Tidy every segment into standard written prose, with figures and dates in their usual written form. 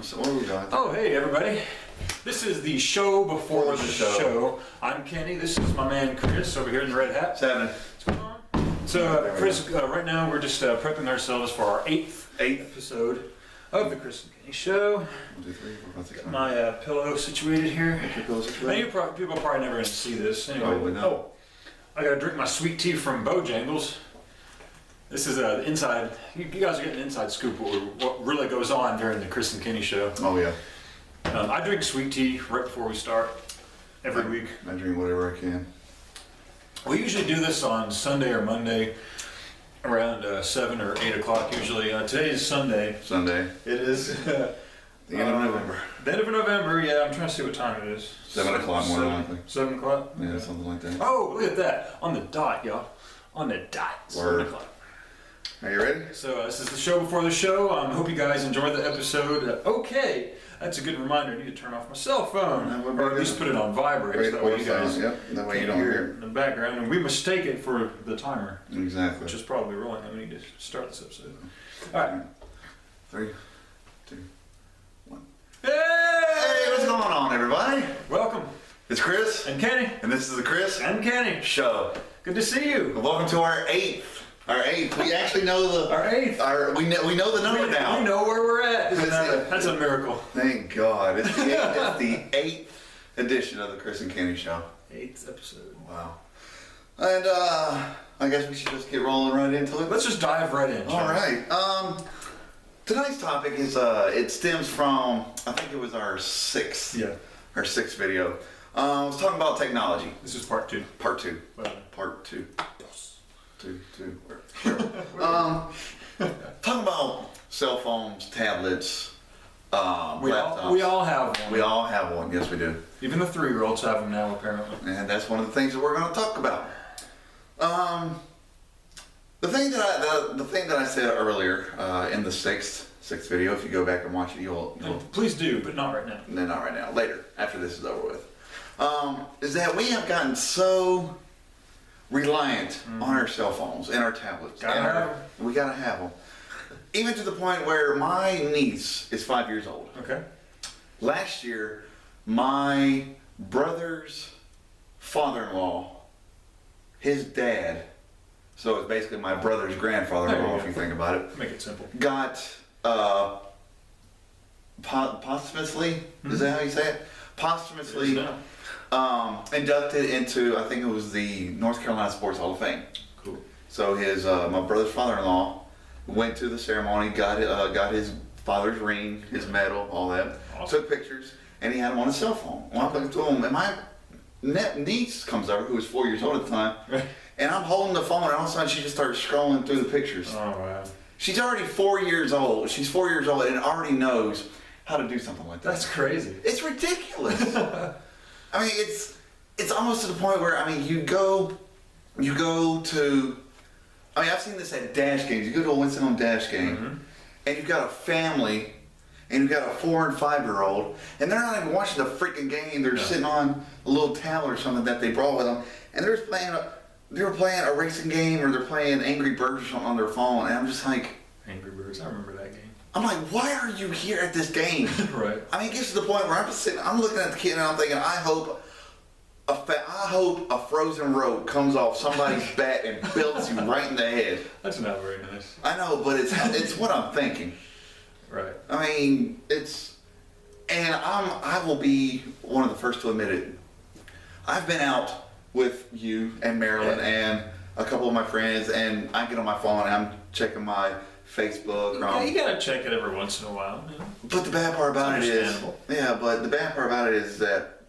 So what do we got? Oh, hey everybody. This is the show before the show. I'm Kenny. This is my man Chris over here in the red hat. Seven. What's going on? So, Chris, right now we're just prepping ourselves for our eighth episode of the Chris and Kenny Show. 1, 2, 3, 4, 5, 6, Got my pillow situated here. Pillow situated. Now, people are probably never going to see this. Anyway, Probably not. oh, I got to drink my sweet tea from Bojangles. This is the inside. You guys are getting an inside scoop of what really goes on during the Chris and Kenny Show. Oh yeah. I drink sweet tea right before we start every week. I drink whatever I can. We usually do this on Sunday or Monday around 7 or 8 o'clock usually. Today is Sunday. Sunday. It is The end of November. the end of November, yeah. I'm trying to see what time it is. 7 o'clock more than likely. 7 o'clock? Yeah, something like that. Oh, look at that. On the dot, y'all. On the dot. 7 o'clock. Are you ready? So this is the show before the show. Hope you guys enjoyed the episode. Okay, that's a good reminder. I need to turn off my cell phone, That would be or at least good. put it on vibrate, so that way you guys Yep. That way you can't don't hear it hear in the background. And we mistake it for the timer, it. Exactly. which is probably rolling. We need to start this episode. All right. 3, 2, 1. Hey! Hey, what's going on, everybody? Welcome, It's Chris, and Kenny, and this is the Chris and Kenny. Show. Good to see you. Welcome to our eighth. Our eighth. We actually know the. Our eighth. We know the number now. We know where we're at. That's a miracle. Thank God. It's the eighth edition of the Chris and Kenny Show. Eighth episode. Wow. And I guess we should just get rolling right into it. Let's just dive right in. All right. Tonight's topic is it stems from, I think it was our sixth video. I was talking about technology. This is part 2. Part 2. Well, Part 2. Talking about cell phones, tablets, laptops. we all have one. We all have one. Yes, we do. Even the 3-year-olds have them now, apparently. And that's one of the things that we're going to talk about. The thing that I said earlier in the sixth video, if you go back and watch it, you'll Please do, but not right now. no, not right now. Later, after this is over with. Is that we have gotten so reliant on our cell phones and our tablets. We gotta have them. Even to the point where my niece is 5 years old. Okay. Last year, my brother's father-in-law, his dad, so it's basically my brother's grandfather-in-law, if you think about it, Make it simple. got posthumously, is that how you say it? Posthumously inducted into, I think it was the North Carolina Sports Hall of Fame. Cool. So his my brother's father-in-law went to the ceremony, got his father's ring, his medal, all that. Awesome. Took pictures, and he had him on his cell phone. Well, I'm looking to him, and my niece comes over, who was 4 years old at the time, and I'm holding the phone, and all of a sudden she just starts scrolling through the pictures. Oh wow. She's already 4 years old. She's 4 years old and already knows how to do something like that. That's crazy. It's ridiculous. I mean, it's almost to the point where, I mean, you go to, I mean, I've seen this at dash games. You go to a Winston-On dash game, and you've got a family, and you've got a 4 and 5 year old, and they're not even watching the freaking game. They're sitting on a little tablet or something that they brought with them, and they're playing a racing game, or they're playing Angry Birds or something on their phone, and I'm just like, Angry Birds. I remember that game. I'm like, why are you here at this game? Right. I mean, it gets to the point where I'm looking at the kid and I'm thinking, I hope a frozen rope comes off somebody's bat and belts you right in the head. That's not very nice. I know, but it's what I'm thinking. Right. I mean, I will be one of the first to admit it. I've been out with you and Marilyn and a couple of my friends, and I get on my phone and I'm checking my Facebook. Yeah, you gotta check it every once in a while. Yeah. But the bad part about it is, that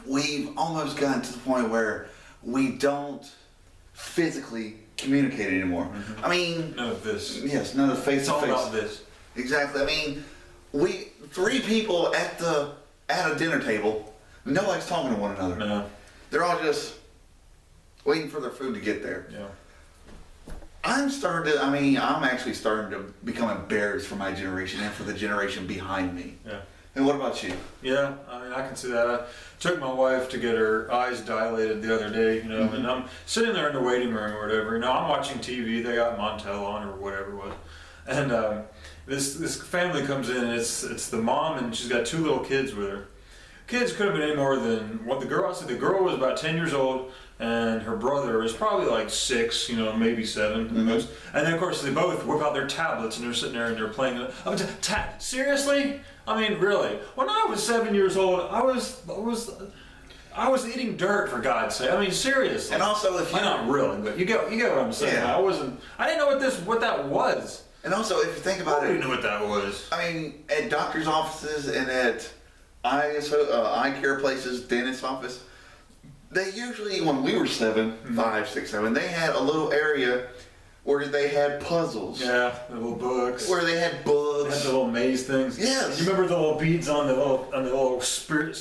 we've almost gotten to the point where we don't physically communicate anymore. I mean, None of this. yes, none of face It's to all face. about this. Exactly. I mean, we 3 people at a dinner table, nobody's talking to one another. No. They're all just waiting for their food to get there. Yeah. I'm actually starting to become embarrassed for my generation and for the generation behind me. Yeah. And what about you? Yeah, I mean, I can see that. I took my wife to get her eyes dilated the other day, and I'm sitting there in the waiting room or whatever. I'm watching TV. They got Montel on or whatever it was. And, this family comes in, and it's the mom, and she's got 2 little kids with her. Kids could have been any more than what the girl. I said the girl was about 10 years old, and her brother was probably like 6, maybe 7 at most. And then of course they both whip out their tablets, and they're sitting there and they're playing. Seriously? I mean, really? When I was 7 years old, I was eating dirt, for God's sake. I mean, seriously. And also, if you not really, but you get what I'm saying. Yeah. I didn't know what that was. And also, if you think about I it, didn't know what that was. I mean, at doctors' offices and at eye care places, dentist office, they usually, when we were 7, 5, 6, 7, they had a little area where they had puzzles. Yeah, the little books. Where they had books. They had the little maze things. Yes. You remember the little beads on the little spirally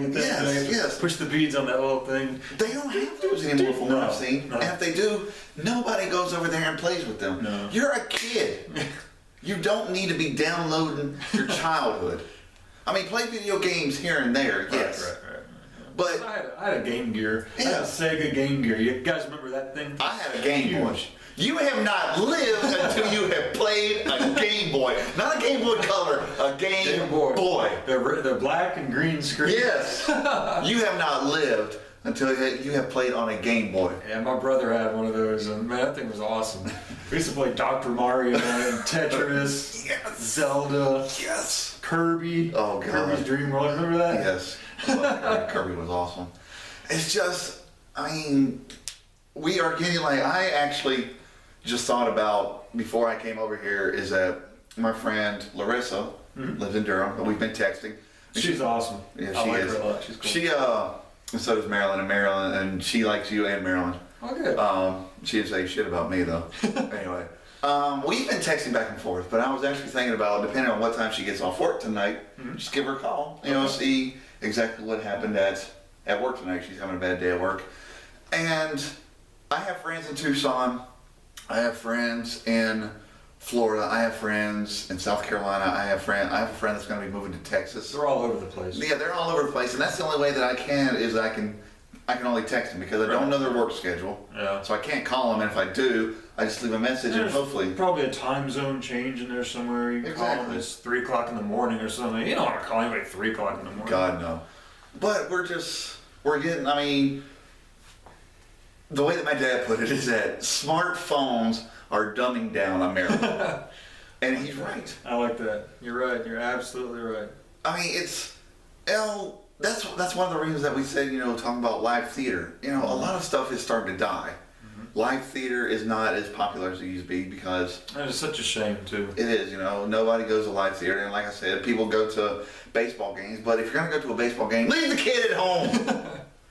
thing? Yes. Push the beads on that little thing. They don't have those anymore from what I've seen. No. And if they do, nobody goes over there and plays with them. No. You're a kid. You don't need to be downloading your childhood. I mean, play video games here and there, yes. Right. But I had a Game Gear. Yeah. I had a Sega Game Gear. You guys remember that thing? I had a Game Boy. You have not lived until you have played a Game Boy. Not a Game Boy Color, a Game Boy. The black and green screen. Yes. You have not lived until you have played on a Game Boy. Yeah, my brother had one of those, and man, that thing was awesome. We used to play Dr. Mario and Tetris, Yes. Zelda, Yes. Kirby. Oh, God. Kirby's Dream World. Remember that? Yes. I love Kirby. Kirby was awesome. It's just, I mean, we are getting like, I actually just thought about, before I came over here, is that my friend Larissa lives in Durham, and we've been texting. She's awesome. Yeah, I she like is. her a lot. She's cool. And so does Marilyn, and she likes you and Marilyn. Oh, good. She didn't say shit about me though. Anyway, we've been texting back and forth, but I was actually thinking about, depending on what time she gets off work tonight, just give her a call. See exactly what happened at work tonight. She's having a bad day at work, and I have friends in Tucson. I have friends in Florida. I have friends in South Carolina. I have a friend that's going to be moving to Texas. They're all over the place. Yeah, they're all over the place, and that's the only way that I can only text them because I don't know their work schedule. Yeah. So I can't call them, and if I do, I just leave a message and hopefully. Probably a time zone change in there somewhere. You can call them, it's 3 o'clock in the morning or something. You don't want to call anybody at 3 o'clock in the morning. God, no. But we're getting, I mean, the way that my dad put it is that smartphones are dumbing down America. And he's right. I like that. You're right. You're absolutely right. I mean, that's one of the reasons that we said, talking about live theater. A lot of stuff is starting to die. Live theater is not as popular as it used to be because... That is such a shame, too. It is, nobody goes to live theater. And like I said, people go to baseball games. But if you're going to go to a baseball game, leave the kid at home.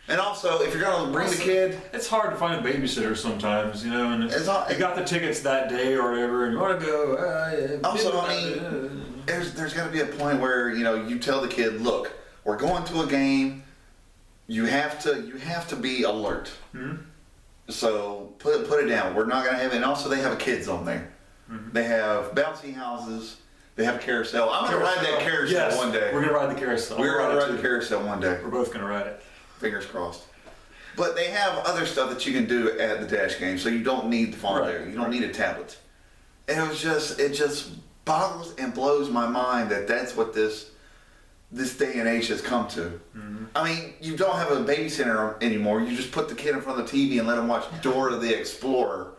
And also, if you're going to bring the kid... It's hard to find a babysitter sometimes, and you got the tickets that day or whatever, and you want to go... Also, I mean, there's got to be a point where, you tell the kid, look, we're going to a game. You have to be alert. So put it down. We're not going to have it. And also, they have a kids zone there. They have bouncy houses. They have a carousel. I'm going to ride that carousel one day. We're going to ride the carousel. We're going to ride the carousel one day. We're both going to ride it. Fingers crossed. But they have other stuff that you can do at the dash game, so you don't need the phone there. You don't need a tablet. And it just boggles and blows my mind that that's what this day and age has come to. I mean, you don't have a babysitter anymore. You just put the kid in front of the TV and let him watch Dora the Explorer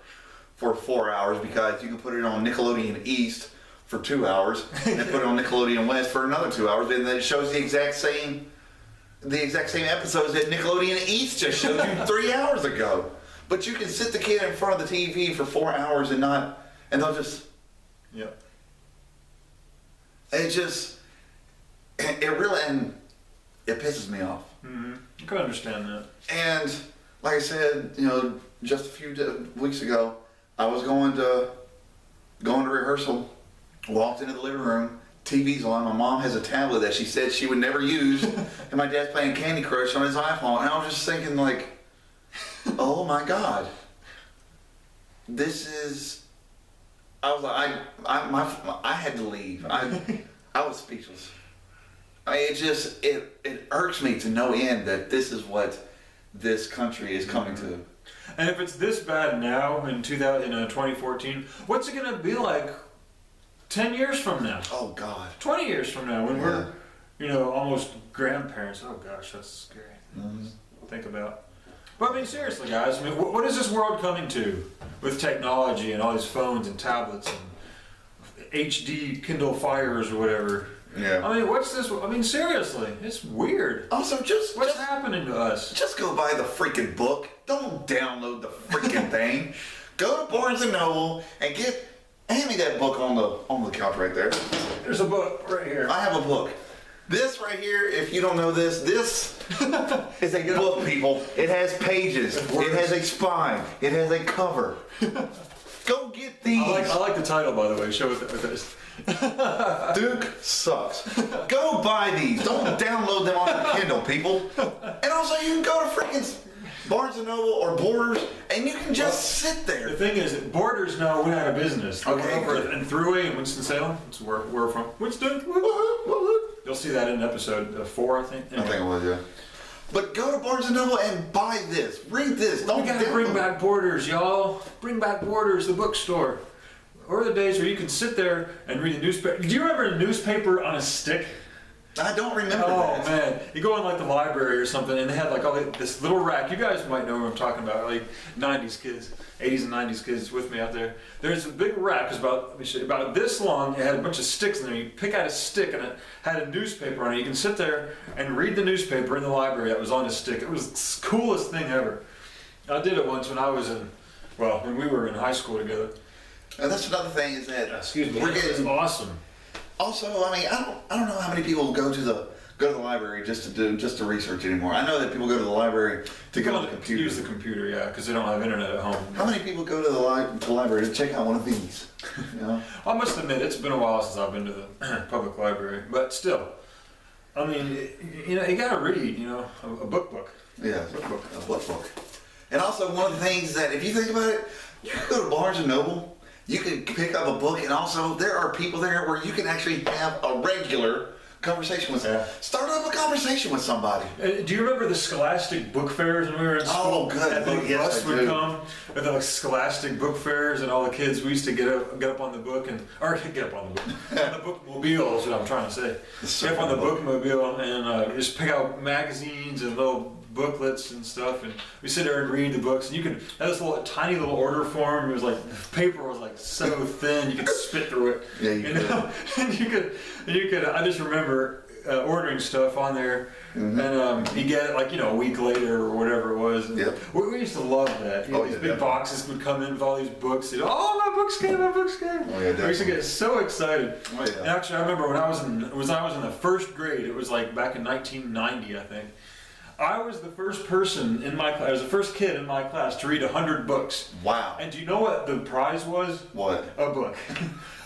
for 4 hours because you can put it on Nickelodeon East for 2 hours and then put it on Nickelodeon West for another 2 hours, and then it shows the exact same episodes that Nickelodeon East just showed you 3 hours ago. But you can sit the kid in front of the TV for 4 hours and they'll just... Yep. It pisses me off. I can understand that. And like I said, just a few weeks ago, I was going to rehearsal, walked into the living room, TV's on, my mom has a tablet that she said she would never use, and my dad's playing Candy Crush on his iPhone, and I was just thinking like, oh my God, I was like, I had to leave. I was speechless. I mean, it irks me to no end that this is what this country is coming to. And if it's this bad now in 2014, what's it going to be like 10 years from now. Oh God. 20 years from now, when we're, you know, almost grandparents. Oh gosh, that's scary. Think about. But I mean, seriously, guys. I mean, what is this world coming to with technology and all these phones and tablets and HD Kindle Fires or whatever? Yeah. I mean, what's this? I mean, seriously, it's weird. Also, What's happening to us? Just go buy the freaking book. Don't download the freaking thing. Go to Barnes and Noble and hand me that book on the couch right there. There's a book right here. I have a book. This right here, if you don't know this is a book, people. It has pages. It has a spine. It has a cover. Go get these. I like the title, by the way. Show it with this. Duke sucks. Go buy these. Don't download them on your Kindle, people. And also, you can go to freaking Barnes and Noble or Borders, and you can just sit there. The thing is, Borders now went out of business. Okay. Over in Thruway in Winston-Salem. That's where we're from. Winston. You'll see that in episode 4, I think. I think it was, yeah. But go to Barnes and Noble and buy this. Read this. Don't We gotta bring back Borders, y'all. Bring back Borders, the bookstore. Or the days where you could sit there and read a newspaper. Do you remember a newspaper on a stick? I don't remember Oh that. man, you go in like the library or something, and they had like this little rack. You guys might know what I'm talking about, like 90s kids, 80s and 90s kids with me out there. There's a big rack, it's about this long. It had a bunch of sticks in there. You pick out a stick, and it had a newspaper on it. You can sit there and read the newspaper in the library that was on a stick. It was the coolest thing ever. I did it once when I was when we were in high school together. And that's another thing is that Excuse me, we're it's getting awesome. Also, I mean, I don't know how many people go to the library just to research anymore. I know that people go to the library to go to the computer. Use the computer, yeah, because they don't have internet at home. How many people go to the library to check out one of these? You know? I must admit, it's been a while since I've been to the public library, but still, I mean, you gotta read, a book. Yeah, a book. And also, one of the things that, if you think about it, you can go to Barnes and Noble. You can pick up a book, and also there are people there where you can actually have a regular conversation with. Yeah. Start up a conversation with somebody. Do you remember the Scholastic book fairs when we were in school? Oh, good. That big Yes, bus I would do. come with the Scholastic book fairs, and all the kids. We used to get up on the book on the bookmobile is what I'm trying to say. Get up on the bookmobile and just pick out magazines and little booklets and stuff, and we sit there and read the books. And you could have this tiny little order form. It was like the paper was like so thin you could spit through it. Yeah, you could. And you could. I just remember ordering stuff on there, and you get it like a week later or whatever it was. And Yep. we used to love that. These big definitely. boxes would come in with all these books. Oh, my books came! My books came! Oh, yeah, We used to get so excited. Oh, yeah. And actually, I remember when I was in the first grade. It was like back in 1990, I think. I was the first person in my class. I was the first kid in my class to read 100 books. Wow. And do you know what the prize was? What? A book.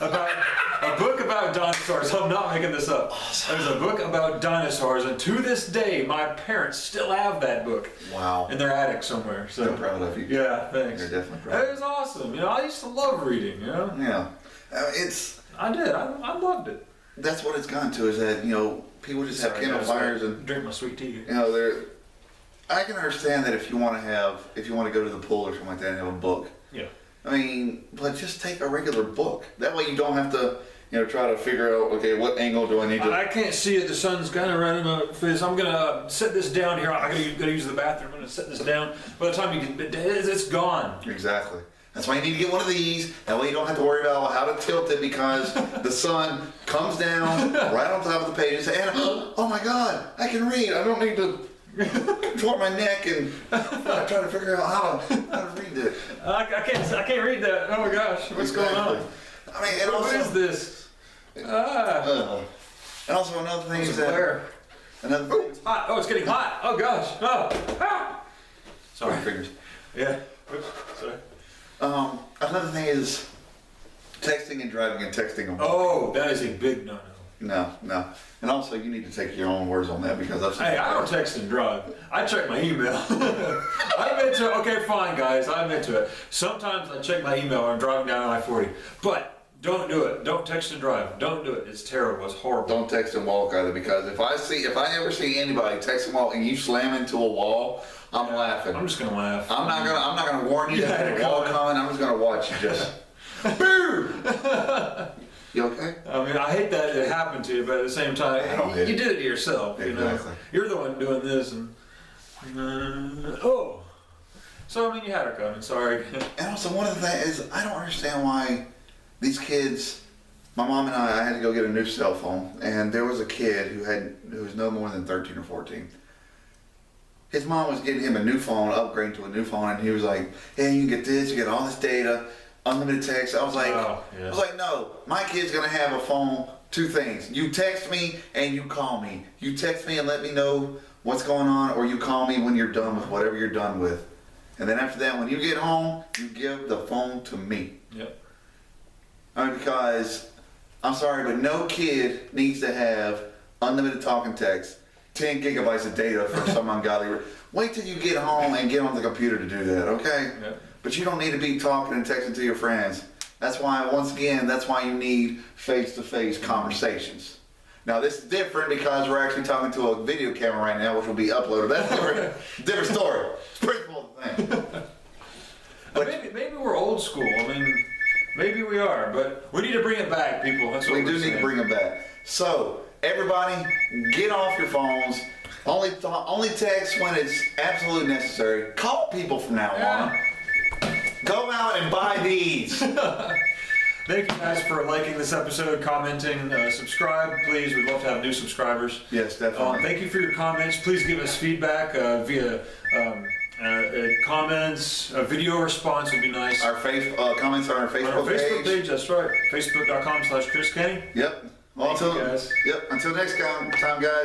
A book about dinosaurs. I'm not making this up. Awesome. There's a book about dinosaurs, and to this day, my parents still have that book. Wow. In their attic somewhere. So They're proud of you. yeah, thanks. They're definitely proud. It was awesome. I used to love reading. Yeah. It's. I did. I loved it. That's what it's gone to, is that people just have Kindle guys, Fires and drink my sweet tea. they're. I can understand that if you want to go to the pool or something like that and have a book. Yeah. I mean, but just take a regular book. That way you don't have to, try to figure out, okay, what angle do I need to. I can't see it. The sun's kind of running my face. I'm gonna set this down here. I gotta use the bathroom. I'm gonna set this down. By the time you get, it's gone. Exactly. That's why you need to get one of these. That way you don't have to worry about how to tilt it, because the sun comes down right on top of the pages. And oh my God, I can read. I don't need to contort my neck and try to figure out how to read it. I can't read that. Oh my gosh, what's going on? I mean, and What also, is this? and also another thing is that Glare. another Oh, thing. it's hot. Oh, it's getting hot. Oh gosh. Oh. Ah. Sorry. Fingers. Yeah. Oops. Sorry. Another thing is texting and driving and texting them. Oh, that is a big no-no. No. And also, you need to take your own words on that, because I've seen. Hey, I don't text and drive. I check my email. I'm into it. Okay, fine, guys. I'm into it. Sometimes I check my email when I'm driving down I-40. But don't do it. Don't text and drive. Don't do it. It's terrible. It's horrible. Don't text and walk either, because if I ever see anybody text and walk and you slam into a wall, I'm laughing. I'm just gonna laugh. I'm not gonna warn you that there's a wall coming. I'm just gonna watch you just. Boom! You okay? I mean, I hate that it happened to you, but at the same time, I don't hate you it. did it to yourself. You Exactly. know, you're the one doing this, and oh. So I mean, you had her coming. Sorry. And also, one of the things is, I don't understand why these kids. My mom and I had to go get a new cell phone, and there was a kid who was no more than 13 or 14. His mom was getting him a new phone, upgrading to a new phone, and he was like, "Hey, you can get this, you get all this data, unlimited text." I was like, "No, my kid's gonna have a phone. Two things: you text me and you call me. You text me and let me know what's going on, or you call me when you're done with whatever you're done with. And then after that, when you get home, you give the phone to me." Yep. I mean, because I'm sorry, but no kid needs to have unlimited talking text, 10 gigabytes of data for some ungodly. Wait till you get home and get on the computer to do that, okay? Yep. But you don't need to be talking and texting to your friends. That's why, once again, that's why you need face-to-face conversations. Now, this is different because we're actually talking to a video camera right now, which will be uploaded. That's different. Different story. It's pretty cool thing. But maybe we're old school. I mean, maybe we are, but we need to bring it back, people. That's what We we're do need saying. to bring them back. So, everybody, get off your phones. Only text when it's absolutely necessary. Call people from now on. Go out and buy these. Thank you guys for liking this episode, commenting, subscribe, please. We'd love to have new subscribers. Yes, definitely. Thank you for your comments. Please give us feedback via comments. A video response would be nice. Our comments on our Facebook page. That's right. Facebook.com/Chris Kenny. Yep. Thank you, guys. Yep. Until next time, guys.